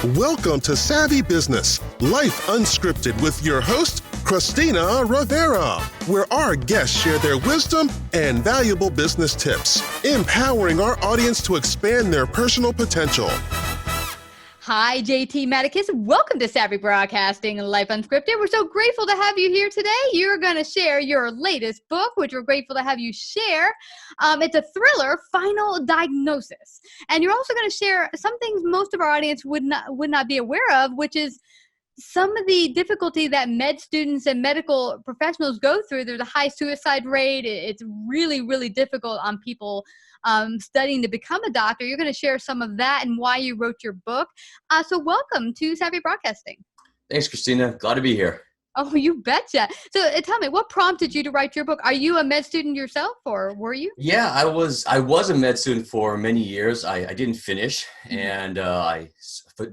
Welcome to Savvy Business, Life Unscripted with your host, Christina Rivera, where our guests share their wisdom and valuable business tips, empowering our audience to expand their personal potential. Hi, JT Madicus. Welcome to Savvy Broadcasting and Life Unscripted. We're so grateful to have you here today. You're going to share your latest book, which we're grateful to have you share. It's a thriller, Final Diagnosis. And you're also going to share some things most of our audience would not be aware of, which is some of the difficulty that med students and medical professionals go through. There's a high suicide rate. It's really, really difficult on people studying to become a doctor. You're going to share some of that and why you wrote your book. So welcome to Savvy Broadcasting. Thanks, Christina. Glad to be here. Oh, you betcha. So tell me, what prompted you to write your book? Are you a med student yourself, or were you? Yeah, I was a med student for many years. I didn't finish, and I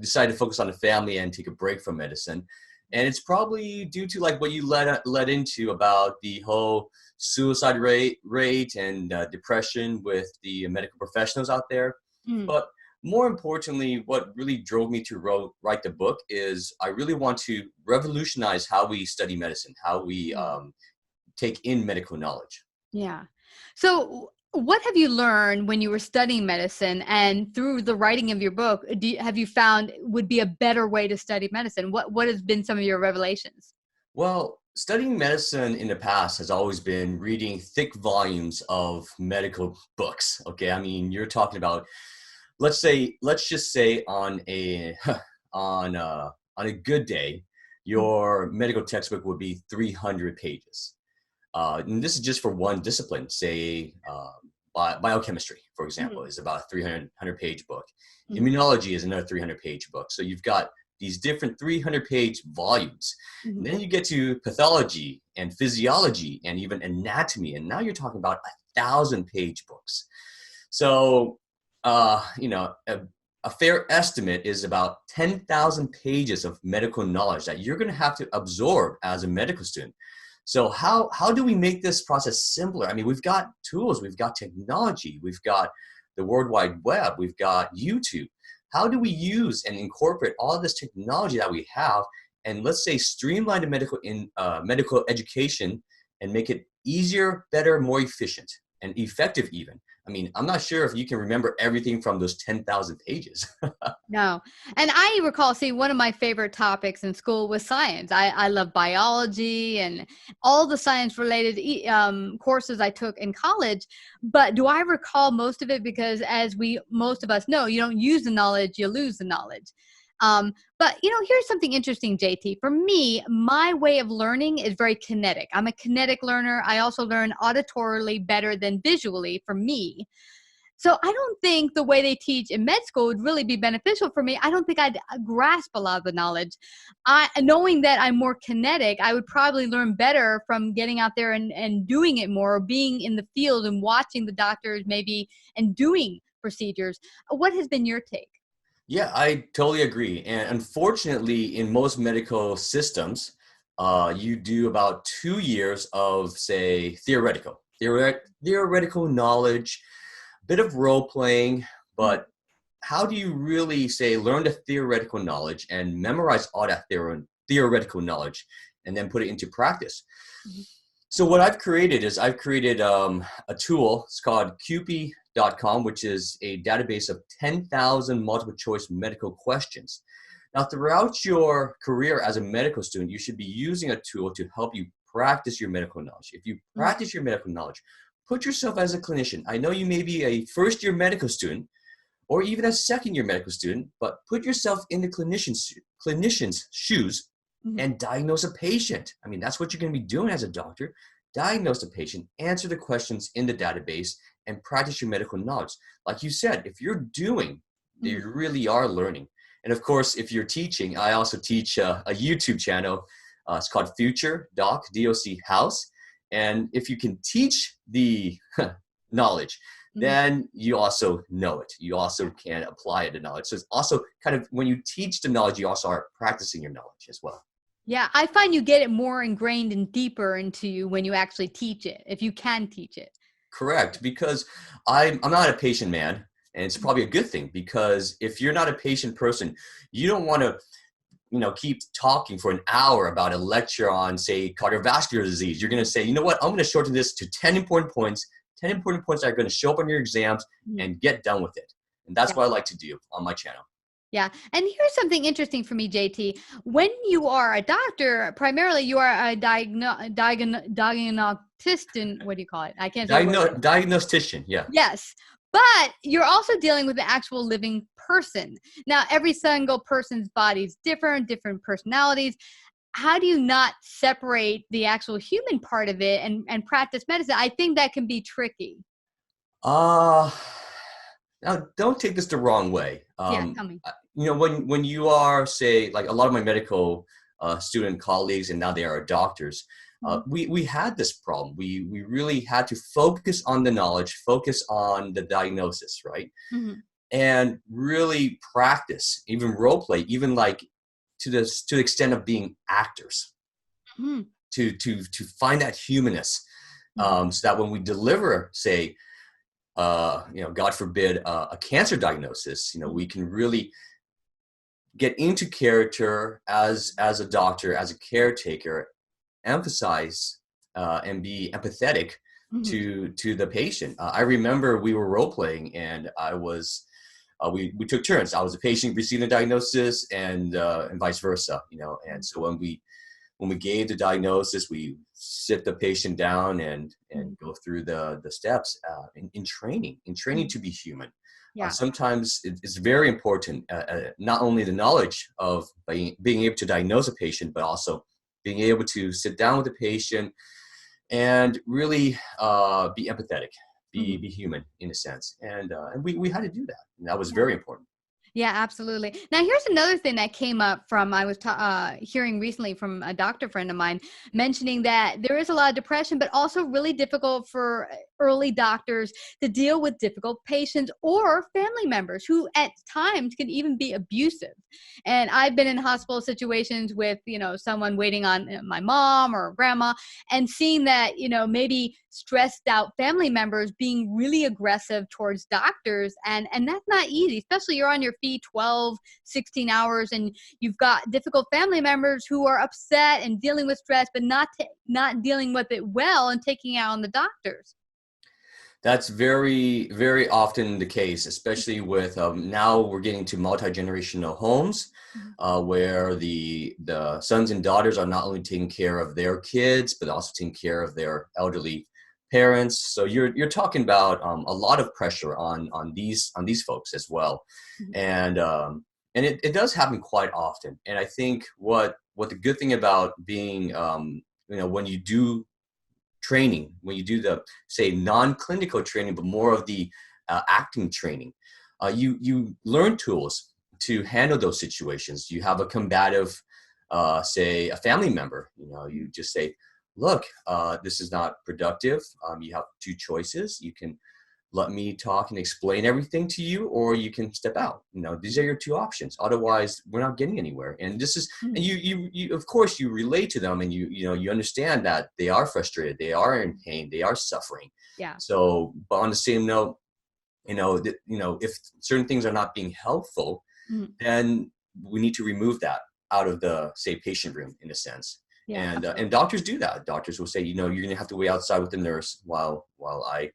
decided to focus on the family and take a break from medicine. And it's probably due to like what you led into about the whole suicide rate and depression with the medical professionals out there. But more importantly, what really drove me to write the book is I really want to revolutionize how we study medicine, how we take in medical knowledge. Yeah. So what have you learned when you were studying medicine, and through the writing of your book, have you found would be a better way to study medicine? What has been some of your revelations? Well, studying medicine in the past has always been reading thick volumes of medical books. Okay, I mean, you're talking about, let's just say on a good day, your medical textbook would be 300 pages. And this is just for one discipline, say biochemistry, for example, is about a 300-page book. Immunology is another 300-page book. So you've got these different 300-page volumes. And then you get to pathology and physiology and even anatomy. And now you're talking about 1,000-page books. So, a fair estimate is about 10,000 pages of medical knowledge that you're going to have to absorb as a medical student. So how do we make this process simpler? I mean, we've got tools, we've got technology, we've got the World Wide Web, we've got YouTube. How do we use and incorporate all of this technology that we have and, let's say, streamline the medical education and make it easier, better, more efficient and effective even? I mean, I'm not sure if you can remember everything from those 10,000 pages. No. And I recall, one of my favorite topics in school was science. I love biology and all the science related courses I took in college. But do I recall most of it? Because as most of us know, you don't use the knowledge, you lose the knowledge. But here's something interesting, JT. For me, my way of learning is very kinetic. I'm a kinetic learner. I also learn auditorily better than visually for me. So I don't think the way they teach in med school would really be beneficial for me. I don't think I'd grasp a lot of the knowledge. Knowing that I'm more kinetic, I would probably learn better from getting out there and doing it more, or being in the field and watching the doctors maybe and doing procedures. What has been your take? Yeah, I totally agree. And unfortunately, in most medical systems, you do about 2 years of, say, theoretical knowledge, a bit of role playing, but how do you really, say, learn the theoretical knowledge and memorize all that theoretical knowledge and then put it into practice? So what I've created is a tool. It's called QUPI.com, which is a database of 10,000 multiple choice medical questions. Now, throughout your career as a medical student, you should be using a tool to help you practice your medical knowledge. If you practice your medical knowledge, put yourself as a clinician. I know you may be a first-year medical student or even a second-year medical student, but put yourself in the clinician's shoes and diagnose a patient. I mean, that's what you're going to be doing as a doctor. Diagnose the patient, answer the questions in the database, and practice your medical knowledge. Like you said, if you're doing, you really are learning. And of course, if you're teaching, I also teach a YouTube channel. It's called Future Doc, DOC House. And if you can teach the knowledge, then you also know it. You also can apply the knowledge. So it's also kind of, when you teach the knowledge, you also are practicing your knowledge as well. Yeah, I find you get it more ingrained and deeper into you when you actually teach it, if you can teach it. Correct, because I'm not a patient man. And it's probably a good thing, because if you're not a patient person, you don't want to, keep talking for an hour about a lecture on, say, cardiovascular disease. You're going to say, you know what, I'm going to shorten this to 10 important points that are going to show up on your exams, and get done with it. And that's what I like to do on my channel. Yeah. And here's something interesting for me, JT. When you are a doctor, primarily you are a diagnostician. What do you call it? I can't say Diagnostician, yeah. Yes. But you're also dealing with the actual living person. Now, every single person's body is different personalities. How do you not separate the actual human part of it and practice medicine? I think that can be tricky. Now, don't take this the wrong way. Yeah, tell me. When you are, say, like a lot of my medical student colleagues, and now they are doctors, we had this problem. We really had to focus on the knowledge, focus on the diagnosis, right? Mm-hmm. And really practice, even role play, even like to the extent of being actors, to find that humanness, so that when we deliver, say, God forbid, a cancer diagnosis, we can really get into character as a doctor, as a caretaker, emphasize and be empathetic to the patient. I remember we were role playing, and I was we took turns. I was a patient receiving a diagnosis, and vice versa. And so when we gave the diagnosis, we sit the patient down and go through the steps in training to be human. Yeah. Sometimes it's very important, not only the knowledge of being able to diagnose a patient, but also being able to sit down with the patient and really be empathetic, be human in a sense. And we had to do that. And that was very important. Yeah, absolutely. Now, here's another thing that came up from, I was hearing recently from a doctor friend of mine mentioning that there is a lot of depression, but also really difficult for early doctors to deal with difficult patients or family members who at times can even be abusive. And I've been in hospital situations with, someone waiting on my mom or grandma, and seeing that, maybe stressed out family members being really aggressive towards doctors. And that's not easy, especially you're on your feet 12, 16 hours, and you've got difficult family members who are upset and dealing with stress, but not dealing with it well and taking it out on the doctors. That's very, very often the case, especially with now we're getting to multi-generational homes where the sons and daughters are not only taking care of their kids, but also taking care of their elderly parents. So you're talking about a lot of pressure on these folks as well. And it does happen quite often. And I think what the good thing about being, when you do training, when you do the, say, non-clinical training, but more of the acting training, you learn tools to handle those situations. You have a combative, say, a family member, you just say, look, this is not productive. You have two choices. You can let me talk and explain everything to you, or you can step out. These are your two options. Otherwise, we're not getting anywhere. And this is, and you of course, you relate to them, and you understand that they are frustrated, they are in pain, they are suffering. Yeah. So, but on the same note, if certain things are not being helpful, then we need to remove that out of the, say, patient room in a sense. Yeah. And doctors do that. Doctors will say, you're going to have to wait outside with the nurse while I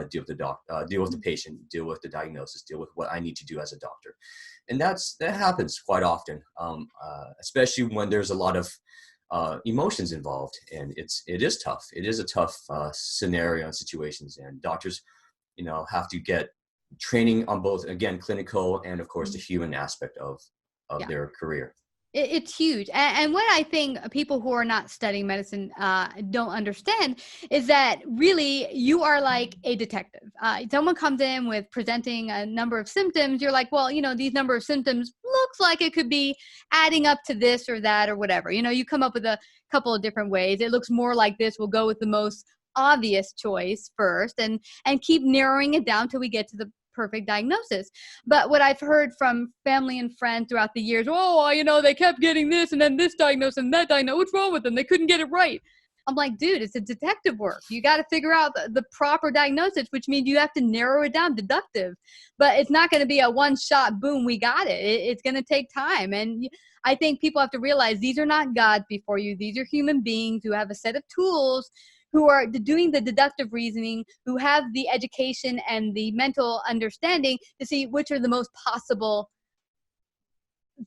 deal with the patient, deal with the diagnosis, deal with what I need to do as a doctor. And that happens quite often, especially when there's a lot of emotions involved, and it is tough. It is a tough scenario and situations, and doctors, have to get training on both, again, clinical and of course the human aspect of their career. It's huge. And what I think people who are not studying medicine don't understand is that really you are like a detective. Someone comes in with presenting a number of symptoms. You're like, well, these number of symptoms looks like it could be adding up to this or that or whatever. You come up with a couple of different ways. It looks more like this. We'll go with the most obvious choice first and keep narrowing it down till we get to the perfect diagnosis. But what I've heard from family and friends throughout the years, they kept getting this and then this diagnosis and that diagnosis. What's wrong with them? They couldn't get it right. I'm like, dude, it's a detective work. You got to figure out the proper diagnosis, which means you have to narrow it down, deductive. But it's not going to be a one shot, boom, we got it. It's going to take time. And I think people have to realize these are not gods before you. These are human beings who have a set of tools, who are doing the deductive reasoning, who have the education and the mental understanding to see which are the most possible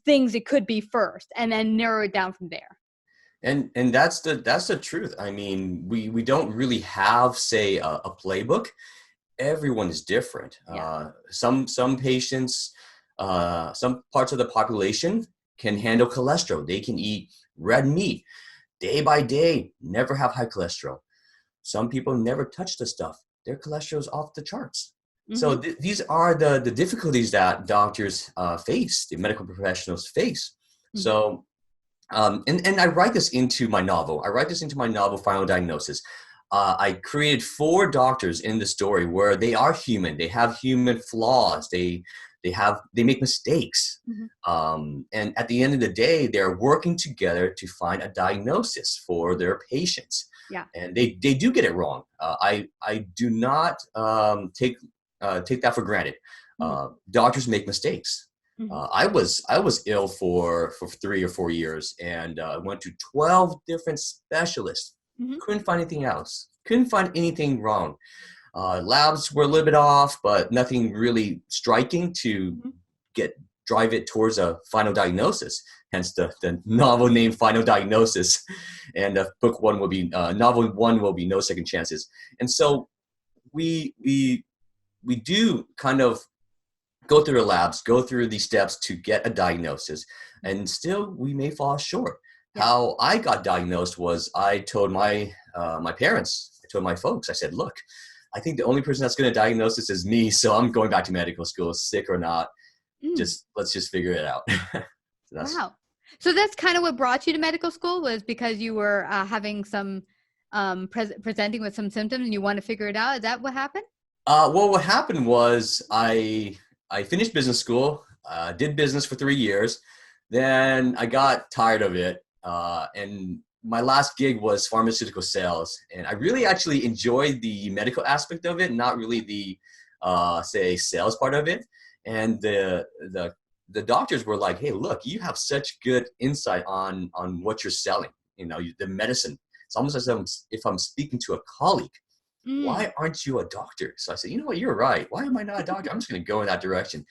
things it could be first, and then narrow it down from there. And that's the truth. I mean, we don't really have, say, a playbook. Everyone is different. Yeah. Some patients, some parts of the population can handle cholesterol. They can eat red meat day by day, never have high cholesterol. Some people never touch the stuff. Their cholesterol is off the charts. Mm-hmm. So these are the difficulties that doctors face, the medical professionals face. Mm-hmm. So, and I write this into my novel. Final Diagnosis. I created 4 doctors in the story where they are human. They have human flaws. They make mistakes. Mm-hmm. And at the end of the day, they're working together to find a diagnosis for their patients. Yeah. And they do get it wrong. I do not take that for granted. Mm-hmm. Doctors make mistakes. Mm-hmm. I was ill for 3 or 4 years, and went to 12 different specialists. Mm-hmm. Couldn't find anything else. Couldn't find anything wrong. Labs were a little bit off, but nothing really striking to mm-hmm. drive it towards a final diagnosis. Hence the novel name Final Diagnosis, and book 1 will be novel 1 will be No Second Chances. And so we do kind of go through the labs, go through these steps to get a diagnosis, and still we may fall short. Yeah. How I got diagnosed was I told my parents, I told my folks, I said, look, I think the only person that's going to diagnose this is me, so I'm going back to medical school, sick or not. Let's just figure it out. Wow. So that's kind of what brought you to medical school, was because you were having some presenting with some symptoms and you want to figure it out. Is that what happened? Well, what happened was I finished business school, did business for 3 years. Then I got tired of it. And my last gig was pharmaceutical sales. And I really actually enjoyed the medical aspect of it, not really the, say, sales part of it. And the doctors were like, hey, look, you have such good insight on what you're selling, the medicine. It's almost as if I'm speaking to a colleague. Why aren't you a doctor? So I said, you know what, you're right. Why am I not a doctor? I'm just going to go in that direction.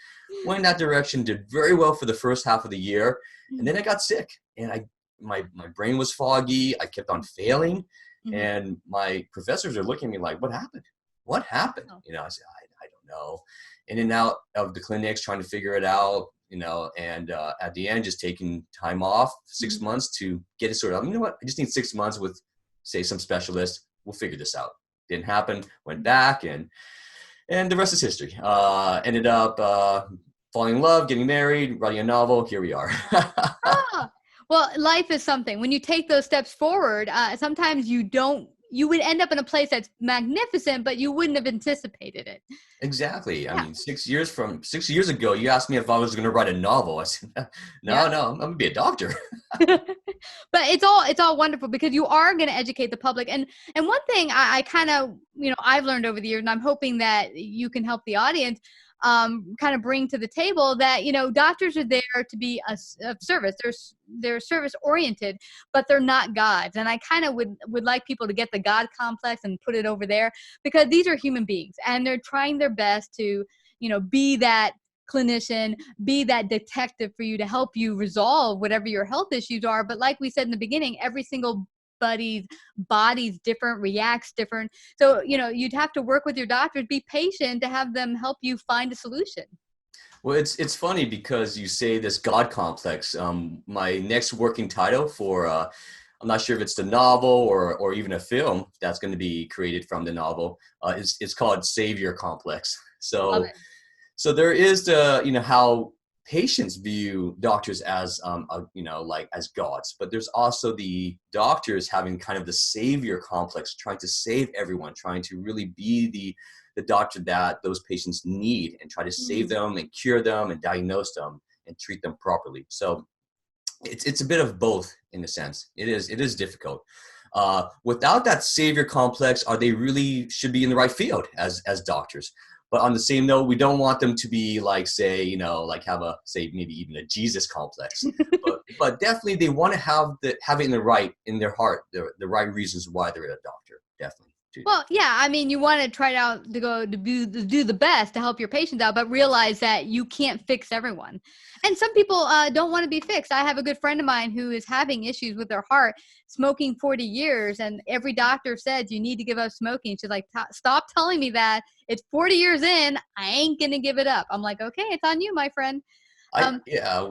Went in that direction, did very well for the first half of the year. And then I got sick, and my brain was foggy. I kept on failing. And my professors are looking at me like, what happened? What happened? I said, I don't know. In and out of the clinics, trying to figure it out, and at the end, just taking time off, 6 months to get it sorted out. You know what? I just need 6 months with, say, some specialists. We'll figure this out. Didn't happen. Went back, and the rest is history. Ended up falling in love, getting married, writing a novel. Here we are. Well, life is something. When you take those steps forward, sometimes you would end up in a place that's magnificent, but you wouldn't have anticipated it. Exactly. Yeah. I mean, 6 years ago, you asked me if I was going to write a novel. I said, no, I'm going to be a doctor. But it's all wonderful, because you are going to educate the public. And one thing I kind of, I've learned over the years, and I'm hoping that you can help the audience kind of bring to the table, that, doctors are there to be of service. They're service oriented, but they're not gods. And I kind of would like people to get the God complex and put it over there, because these are human beings, and they're trying their best to, be that clinician, be that detective for you to help you resolve whatever your health issues are. But like we said in the beginning, every single body's different, reacts different. So, you'd have to work with your doctors, be patient to have them help you find a solution. Well, it's funny because you say this God complex. My next working title for, I'm not sure if it's the novel or even a film that's going to be created from the novel, it's called Savior Complex. So there is the, how patients view doctors as, like as gods, but there's also the doctors having kind of the savior complex, trying to save everyone, trying to really be the doctor that those patients need, and try to save them and cure them and diagnose them and treat them properly. So it's a bit of both in a sense. It is difficult. Without that savior complex, are they really should be in the right field as doctors? But on the same note, we don't want them to be like, say, like have a, say, maybe even a Jesus complex. but definitely they want to have it in their heart, the right reasons why they're a doctor. Definitely. Well, yeah, I mean, you want to try it out to go to do the best to help your patients out, but realize that you can't fix everyone. And some people don't want to be fixed. I have a good friend of mine who is having issues with their heart, smoking 40 years, and every doctor said, you need to give up smoking. She's like, stop telling me that. It's 40 years in. I ain't going to give it up. I'm like, okay, it's on you, my friend.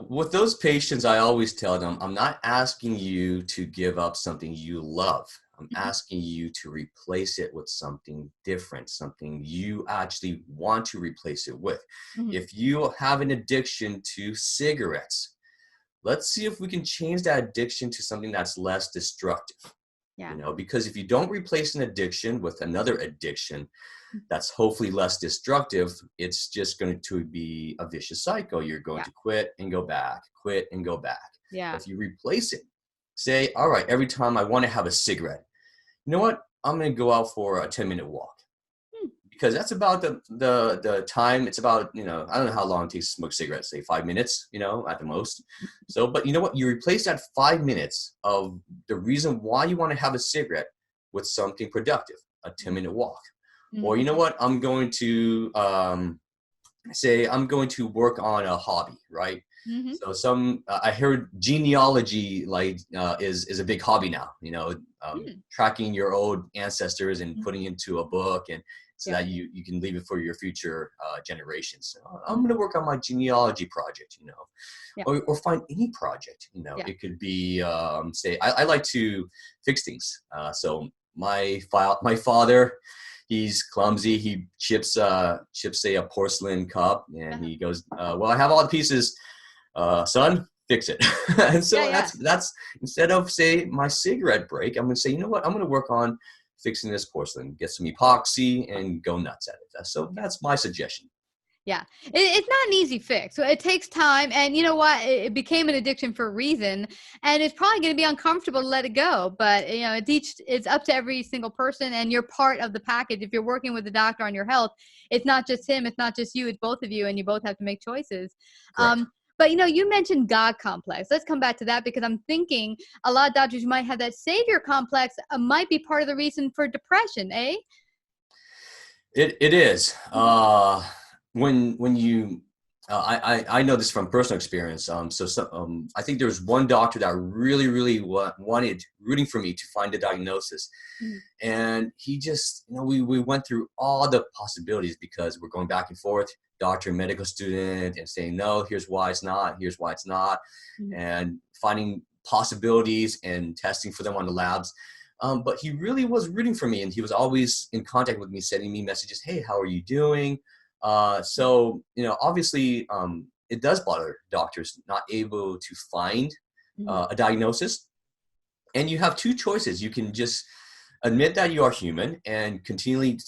With those patients, I always tell them, I'm not asking you to give up something you love. I'm asking you to replace it with something different, something you actually want to replace it with. Mm-hmm. If you have an addiction to cigarettes, let's see if we can change that addiction to something that's less destructive. Yeah. Because if you don't replace an addiction with another addiction that's hopefully less destructive, it's just going to be a vicious cycle. You're going to quit and go back, quit and go back. Yeah. If you replace it, say, all right, every time I want to have a cigarette, you know what? I'm going to go out for a 10-minute walk. Because that's about the time. It's about, I don't know how long it takes to smoke cigarettes, say 5 minutes, at the most. So, but you know what? You replace that 5 minutes of the reason why you want to have a cigarette with something productive, a 10-minute walk. Mm-hmm. Or you know what? I'm going to say I'm going to work on a hobby, right? Mm-hmm. So I heard genealogy is a big hobby now, tracking your old ancestors and putting into a book and so that you can leave it for your future generations. So I'm going to work on my genealogy project, or find any project, It could be, say, I like to fix things. So my father, he's clumsy. He chips say a porcelain cup and he goes, well, I have all the pieces, son, fix it. And so that's instead of say my cigarette break, I'm going to say, you know what, I'm going to work on fixing this porcelain, get some epoxy and go nuts at it. So that's my suggestion. Yeah, it's not an easy fix. So it takes time. And you know what? It became an addiction for a reason. And it's probably going to be uncomfortable to let it go. But, it's up to every single person. And you're part of the package. If you're working with a doctor on your health, it's not just him. It's not just you. It's both of you. And you both have to make choices. But, you mentioned God complex. Let's come back to that because I'm thinking a lot of doctors who might have that savior complex might be part of the reason for depression, eh? It is. When you, I know this from personal experience. I think there was one doctor that really, really wanted rooting for me to find a diagnosis. Mm-hmm. And he just, we went through all the possibilities because we're going back and forth, doctor and medical student, and saying, no, here's why it's not, here's why it's not, and finding possibilities and testing for them on the labs. But he really was rooting for me, and he was always in contact with me, sending me messages, hey, how are you doing? So, obviously, it does bother doctors not able to find a diagnosis. And you have two choices. You can just admit that you are human and continually,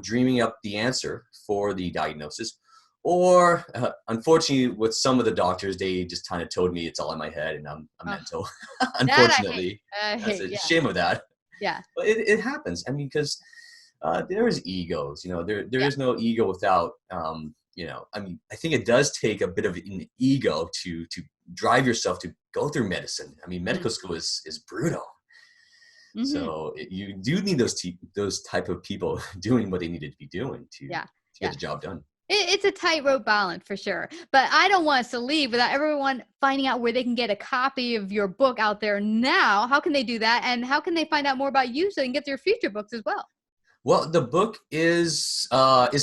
dreaming up the answer for the diagnosis. Or, unfortunately, with some of the doctors, they just kind of told me it's all in my head and I'm mental. Unfortunately, that's a shame of that. Yeah. But it happens. I mean, because there is egos, there is no ego without, I think it does take a bit of an ego to drive yourself to go through medicine. I mean, medical school is brutal. Mm-hmm. So you do need those type of people doing what they needed to be doing to get the job done. It's a tightrope balance for sure. But I don't want us to leave without everyone finding out where they can get a copy of your book out there now. How can they do that? And how can they find out more about you so they can get their future books as well? Well, the book is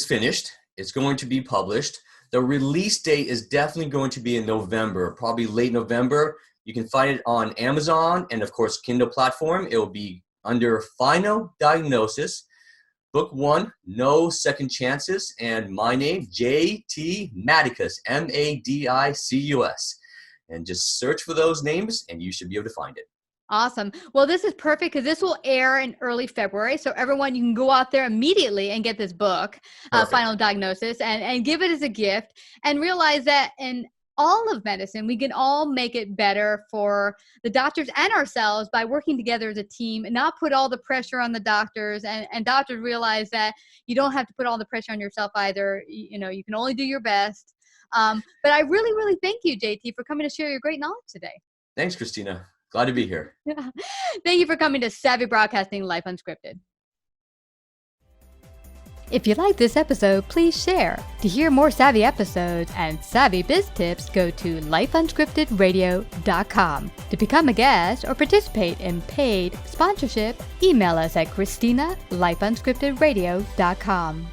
finished. It's going to be published. The release date is definitely going to be in November, probably late November. You can find it on Amazon and, of course, Kindle platform. It will be under Final Diagnosis, Book 1, No Second Chances, and my name, J.T. Madicus, Madicus. And just search for those names, and you should be able to find it. Awesome. Well, this is perfect because this will air in early February. So everyone, you can go out there immediately and get this book, Final Diagnosis, and give it as a gift and realize that in all of medicine. We can all make it better for the doctors and ourselves by working together as a team and not put all the pressure on the doctors, and doctors realize that you don't have to put all the pressure on yourself either. You can only do your best. But I really, really thank you, JT, for coming to share your great knowledge today. Thanks, Christina. Glad to be here. Thank you for coming to Savvy Broadcasting Life Unscripted. If you like this episode, please share. To hear more Savvy episodes and Savvy Biz tips, go to lifeunscriptedradio.com. To become a guest or participate in paid sponsorship, email us at Christina@lifeunscriptedradio.com.